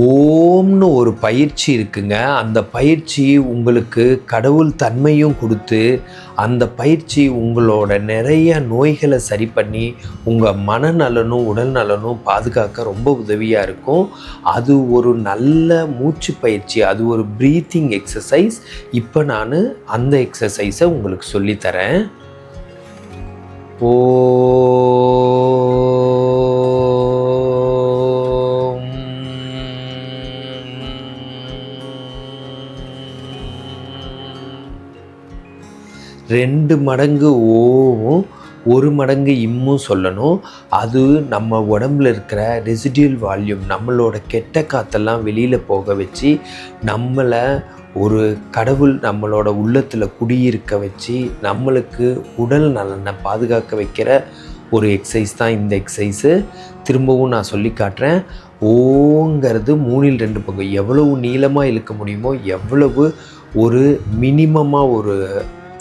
ஓம்னு ஒரு பயிற்சி இருக்குங்க. அந்த பயிற்சி உங்களுக்கு கடவுள் தன்மையும் கொடுத்து, அந்த பயிற்சி உங்களோட நிறைய நோய்களை சரி பண்ணி, உங்கள் மனநலனும் உடல் நலனும் பாதுகாக்க ரொம்ப உதவியாக இருக்கும். அது ஒரு நல்ல மூச்சு பயிற்சி, அது ஒரு ப்ரீத்திங் எக்ஸசைஸ். இப்போ நான் அந்த எக்ஸசைஸை உங்களுக்கு சொல்லித்தரேன். ஓ ரெண்டு மடங்கு ஓவும் 1 மடங்கு இம்மும் சொல்லணும். அது நம்ம உடம்புல இருக்கிற ரெசிடியல் வால்யூம், நம்மளோட கெட்ட காற்றெல்லாம் வெளியில் போக வச்சு, நம்மளை ஒரு கடவுள் நம்மளோட உள்ளத்தில் குடியிருக்க வச்சு, நம்மளுக்கு உடல் நலனை பாதுகாக்க வைக்கிற ஒரு எக்ஸசைஸ் தான் இந்த எக்ஸசைஸு. திரும்பவும் நான் சொல்லி காட்டுறேன். ஓங்கிறது 3ல் 2 பங்கு. எவ்வளவு நீளமாக இழுக்க முடியுமோ, எவ்வளவு ஒரு மினிமமாக ஒரு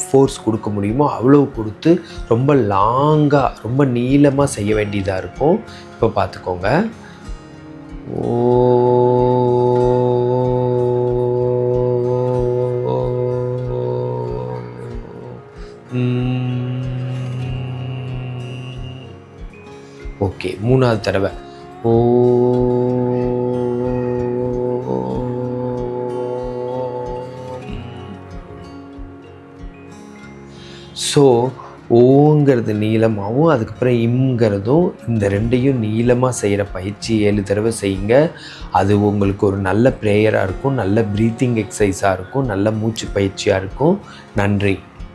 ஃபோர்ஸ் கொடுக்க முடியுமோ அவ்வளோ கொடுத்து ரொம்ப லாங்காக, ரொம்ப நீளமாக செய்ய வேண்டியதாக இருக்கும். இப்போ பார்த்துக்கோங்க. ஓகே, 3வது தடவை. ஸோ ஓங்கிறது நீளமாகவும், அதுக்கப்புறம் இம்ங்கிறதும், இந்த 2யும் நீளமாக செய்கிற பயிற்சி 7 தடவை செய்யுங்க. அது உங்களுக்கு ஒரு நல்ல ப்ரேயராக இருக்கும், நல்ல ப்ரீத்திங் எக்ஸசைஸாக இருக்கும், நல்ல மூச்சு பயிற்சியாக இருக்கும். நன்றி.